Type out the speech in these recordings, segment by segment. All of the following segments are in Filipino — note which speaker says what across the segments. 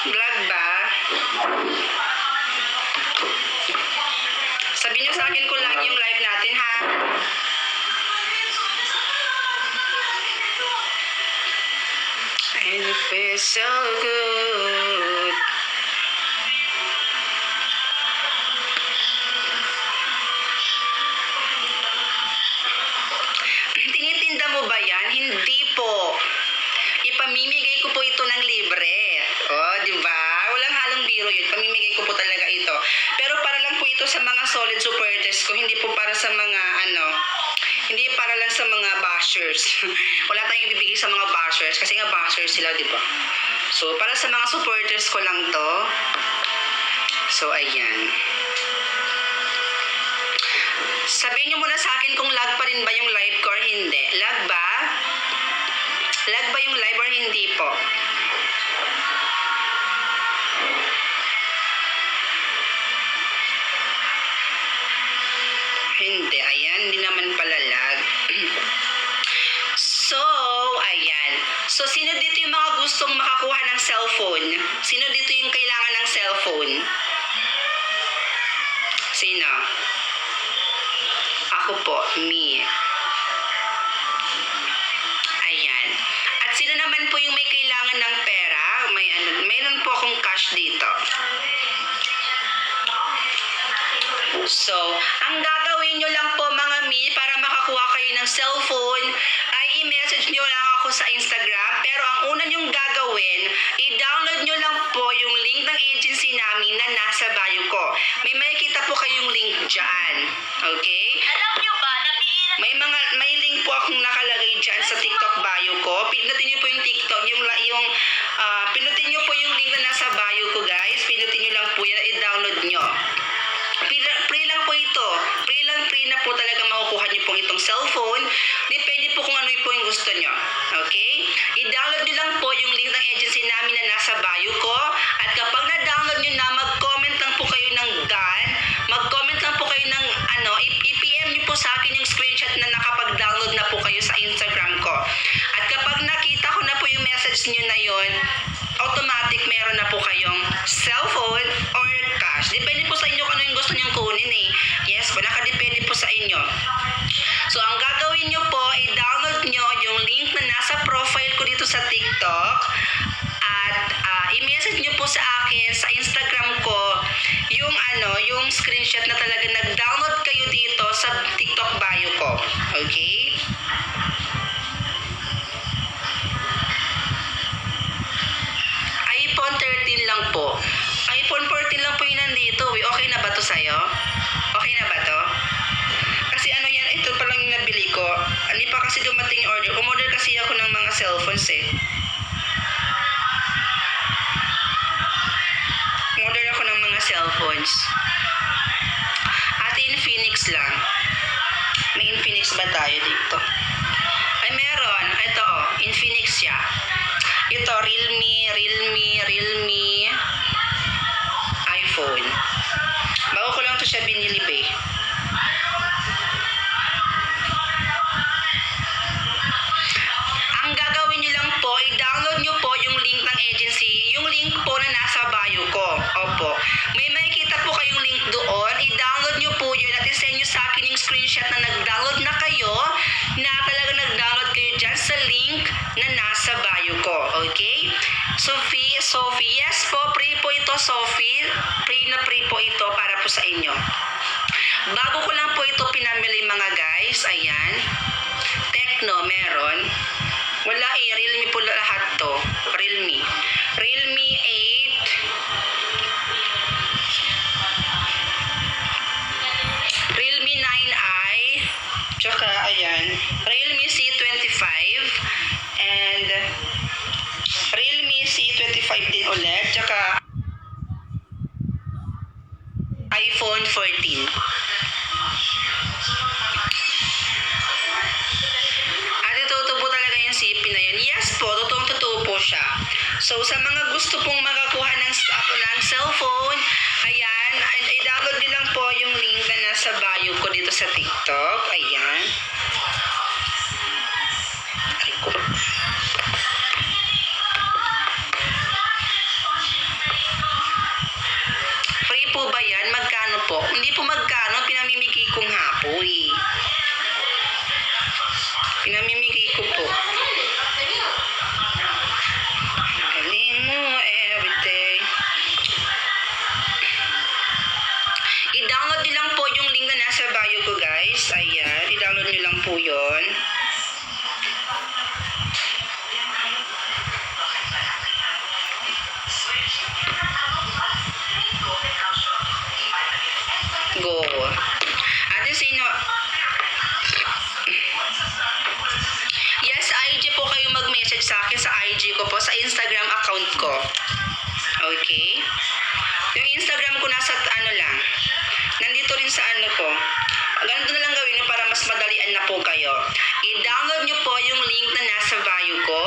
Speaker 1: Vlog ba? Sabihin niyo sa akin kung lag yung live natin, ha? And it feels so good. Tinitinda mo ba yan? Hindi po. Ipamimigay ko po ito ng libre. Oh, di ba? Walang halong biro yun. Pamimigay ko po talaga ito. Pero para lang po ito sa mga solid supporters ko. Hindi po para sa mga hindi para lang sa mga bashers. Wala tayong ibibigay sa mga bashers. Kasi nga bashers sila, di ba? So, para sa mga supporters ko lang to. So, ayan. Sabihin niyo muna sa akin kung lag pa rin ba yung live ko or hindi. Lag ba? Lag ba yung live or hindi po? Hindi. Ayan. Hindi naman pala lag. So, ayan. So, sino dito yung mga gustong makakuha ng cellphone? Sino dito yung kailangan ng cellphone? Sino? Ako po, me. Ayan. At sino naman po yung may kailangan ng pera? Mayroon po akong cash dito. So, ang gagawin nyo lang po mga me para makakuha kayo ng cellphone ay i-message nyo lang ako sa Instagram. Pero ang una nyong gagawin, i-download nyo lang po yung link ng agency namin na nasa bio ko. May makikita po kayong link dyan. Okay?
Speaker 2: Alam nyo ba,
Speaker 1: May link po akong nakalagay dyan sa TikTok bio ko. Pinutin nyo po yung TikTok, pinutin nyo po yung link na nasa bio ko, guys. Pinutin nyo lang po yan, i-download nyo. Free lang po ito. Free na po talaga makukuha nyo pong itong cellphone. Depende po kung ano po yung gusto nyo. Okay? I-download nyo lang po yung link ng agency namin na nasa bio ko. At kapag na-download nyo na, mag-comment lang po kayo ng done. Mag-comment lang po kayo ng i-PM nyo po sa akin yung screenshot na nakapag-download na po kayo sa Instagram ko. At kapag nakita ko na po yung message nyo na yon, automatic meron na po kayong cellphone or cash. Depende po sa inyo kung ano yung gusto nyong kunin eh. Yes po, nakadepende po sa inyo. So, ang gagawin nyo po, i-download nyo yung link na nasa profile ko dito sa TikTok at i-message nyo po sa akin sa Instagram ko yung screenshot na talaga nag-download kayo dito sa TikTok bio ko. Okay? iPhone 13 lang po. iPhone 14 lang po yun nandito. Okay na ba to sa'yo? Okay na ba to? Kasi yan, ito pa lang yung nabili ko. Hindi pa kasi dumating yung order. Umorder kasi ako ng mga cellphones eh. Umorder ako ng mga cellphones. At Infinix lang. May Infinix ba tayo dito? Ay, meron. Ito Infinix siya. Ito, Realme, iPhone. Bago ko lang to siya binili ba eh. Ang gagawin nyo lang po, i-download nyo po yung link ng agency, yung link po na nasa bio ko. Opo. May makikita po kayong link doon, i-download nyo po yun at i-send nyo sa akin yung screenshot na nag-download na kayo, na talaga nag-download kayo dyan sa link na nasa bio ko. Okay? Sophie, yes po, free po ito, Sophie. Free po ito para po sa inyo. Bago ko lang po ito pinamili mga guys, ayan. Tecno, meron. Wala eh, Realme po lahat to. Realme 8. Realme 9i. Tsaka, ayan. Realme C25. And Realme C25 din ulit. Tsaka iPhone 14. At totoo po talaga yung CP na yun. Yes po, totoo po siya. So, sa mga gusto pong makakuha ng cellphone, ayan, i-download nyo lang po yung link na nasa bio ko dito sa TikTok. Ayan. Ay ko. sa inyo. Yes, sa IG po kayo mag-message sa akin sa IG ko po, sa Instagram account ko. Okay? Yung Instagram ko nasa ano lang. Nandito rin sa ano ko. Ganito na lang gawin nyo para mas madalian na po kayo. I-download nyo po yung link na nasa bio ko.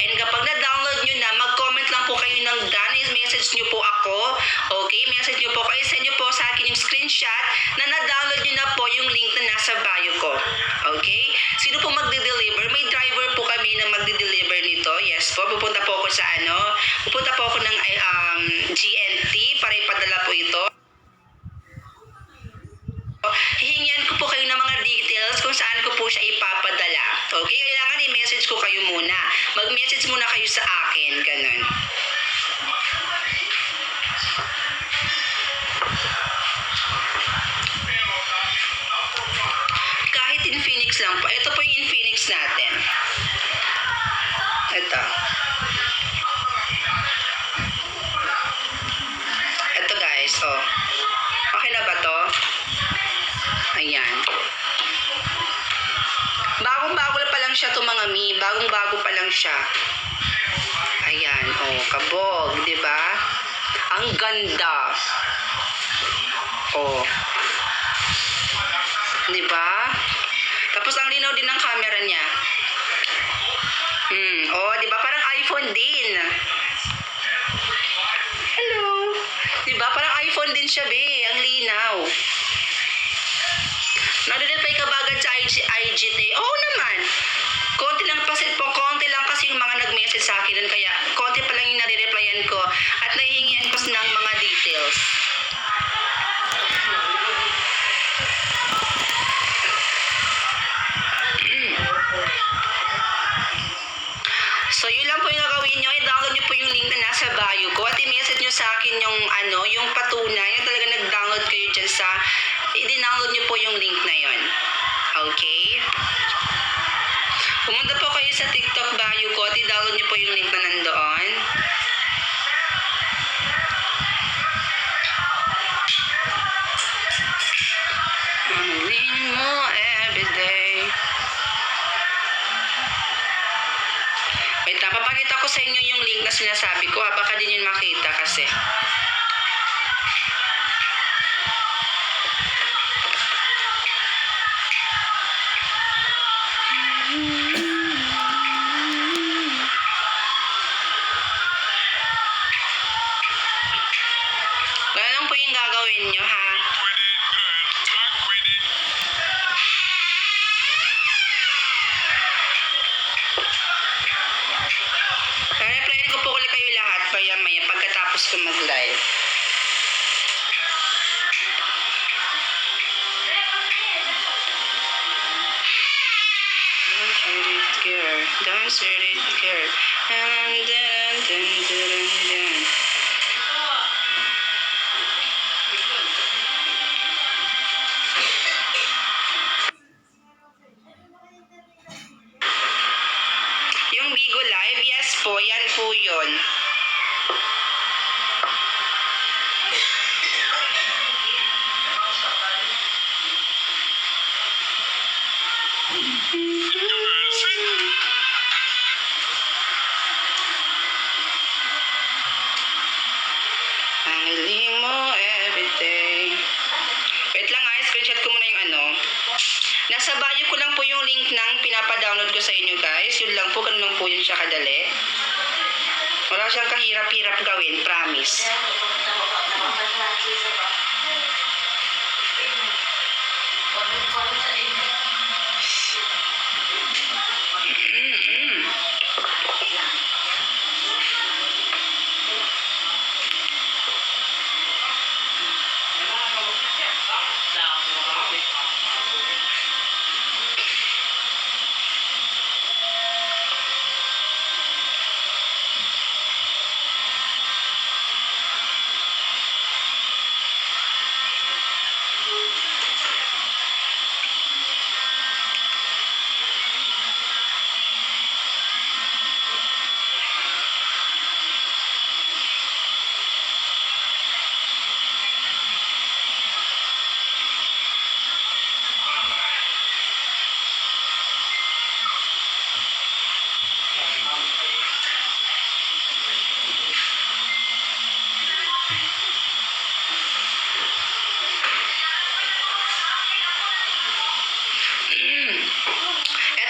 Speaker 1: And kapag na-download nyo na, mag-comment lang po kayo ng done. Message nyo po ako. Okay? Message nyo po kayo. Send nyo po sa akin yung screenshot na na-download nyo na po yung link na nasa bio ko. Okay? Sino po magde-deliver? May driver po kami na magde-deliver nito. Yes po. Pupunta po ako sa pupunta po ako ng GNT para ipadala po ito. Hihingian ko po kayo ng mga details kung saan ko po siya ipapadala. Okay? Kailangan i-message ko kayo muna. Mag-message muna kayo sa akin. Ganun. Kahit Infinix lang po. Ito po yung Infinix natin. Ito. Ito guys. Oh. Okay na ba to? Ayan. Bagong-bago pa lang siya to mga mi. Bagong-bago pa lang siya. Ayan. Oh, kabog. Diba? Ang ganda. Oh. Diba? Tapos ang linaw din ng camera niya. Oh, diba? Parang iPhone din. Hello. Diba? Parang iPhone din siya, be. Ang linaw. Nadulit pa ikabagan sa IGT. Oo naman. Konti lang kasi yung mga nag-message sa akin. Kaya konti pa lang yung nare-replyan ko. At nahihingian ko ng mga details. So, yun lang po yung gagawin nyo. I-download nyo po yung link na nasa bio ko. At i-message nyo sa akin yung patunay. Yung talaga nag-download kayo dyan sa... I-download nyo po yung link na yon. Okay? Pumunta po kayo sa TikTok bio ko at i-download nyo po yung link na nandoon. Aminin mo everyday. Wait, papakita ko sa inyo yung link na sinasabi ko. Baka din yun makita kasi. Ganun lang po yung gagawin nyo, ha? Replyan ko po ulit kayo lahat maya pagkatapos ko mag-live. Don't really care. Yung Bigo Live, yes po, yan po yun. Panghiling mo everyday. Wait lang screenshot ko muna yung Nasa bio ko lang po yung link ng pinapa-download ko sa inyo guys. Yun lang po, ganun lang po yun siya kadali. Wala siyang kahirap-hirap gawin, promise.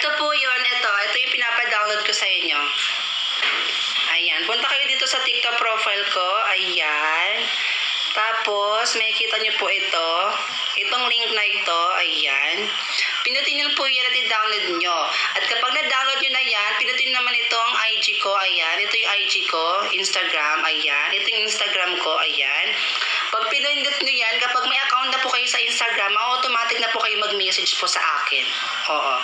Speaker 1: ito po yun. Ito yung pinapadownload ko sa inyo. Ayan. Punta kayo dito sa TikTok profile ko. Ayan. Tapos, makikita nyo po ito. Itong link na ito. Ayan. Pinutin nyo po yan at i-download nyo. At kapag na-download nyo na yan, pinutin naman itong IG ko. Ayan. Ito yung IG ko. Instagram. Ayan. Ito yung Instagram ko. Ayan. Pag pinindot nyo yan, kapag may account na po kayo sa Instagram, automatic na po kayo mag-message po sa akin. Oo.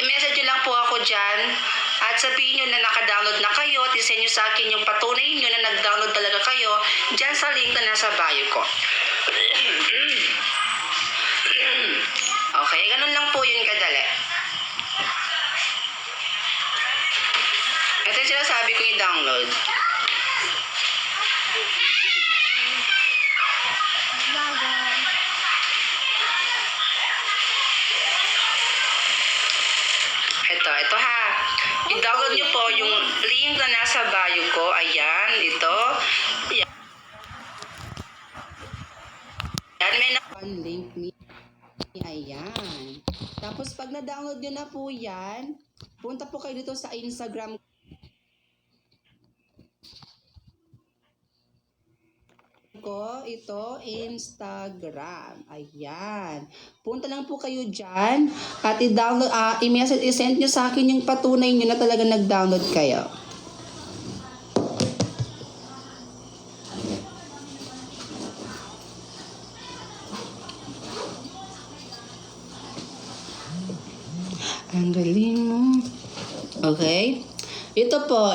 Speaker 1: I-message nyo lang po ako dyan at sabihin nyo na naka-download na kayo at isend nyo sa akin yung patunay nyo na nag-download talaga kayo dyan sa link na nasa bio ko. Okay, ganun lang po yun kadali. Ito yung sinasabi kong i-download. Ito ha. I-download nyo po yung link na nasa bio ko. Ayan, ito. Ayan. May link ni. Ayan. Tapos pag na-download nyo na po yan, punta po kayo dito sa Instagram ko. Ito, Instagram. Ayan. Punta lang po kayo dyan at i-download, i-send nyo sa akin yung patunay nyo na talaga nag-download kayo. Ang galing mo. Okay? Ito po.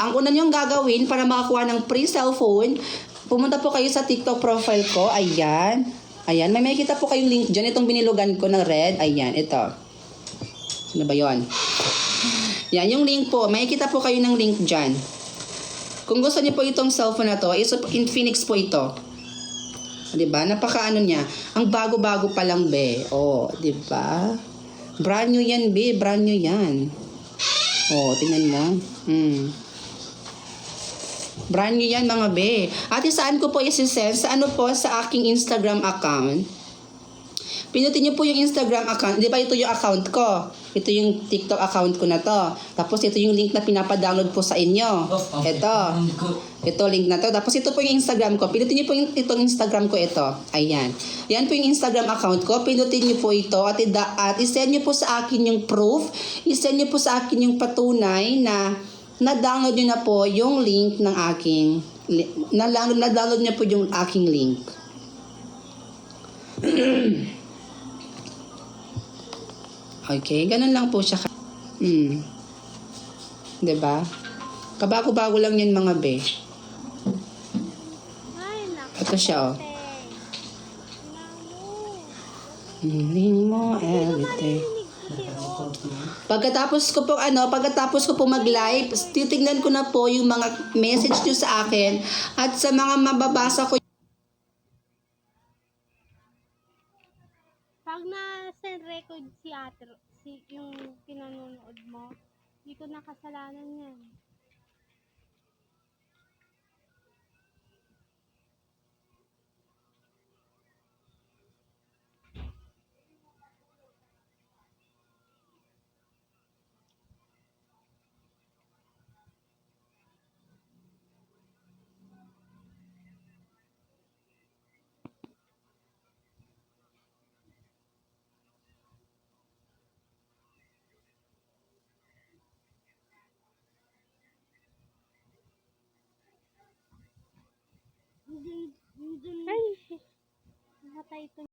Speaker 1: Ang una niyong gagawin para makakuha ng free cellphone, pumunta po kayo sa TikTok profile ko. Ayan. Ayan. May makikita po kayong link dyan. Itong binilugan ko ng red. Ayan. Ito. Ano ba yun? Yan. Yung link po. Makikita po kayo ng link dyan. Kung gusto niyo po itong cellphone na to, Infinix po ito. Diba? Napaka ano niya. Ang bago-bago pa lang, be. Oh, diba? Brand new yan, be. Brand new yan. Oh, tingnan mo. Brand new yan, mga be. At saan ko po isi-send? Sa ano po? Sa aking Instagram account. Pinutin niyo po yung Instagram account. Di ba ito yung account ko? Ito yung TikTok account ko na to. Tapos ito yung link na pinapa-download po sa inyo. Ito. Ito link na to. Tapos ito po yung Instagram ko. Pinutin niyo po itong Instagram ko ito. Ayan. Yan po yung Instagram account ko. Pinutin niyo po ito at i-send niyo po sa akin yung proof. I-send niyo po sa akin yung patunay na na-download niyo na po yung link ng aking na-download niyo po yung aking link. Okay, ganun lang po siya. Diba? Kabago-bago lang yun, mga be. Ito siya, oh. Feeling mo everything. Pagkatapos ko po mag-live, titignan ko na po yung mga message nyo sa akin at sa mga mababasa ko.
Speaker 2: Pag na-send record yung pinanonood mo, hindi ko nakasalanan yan. Ay, nakatay ito.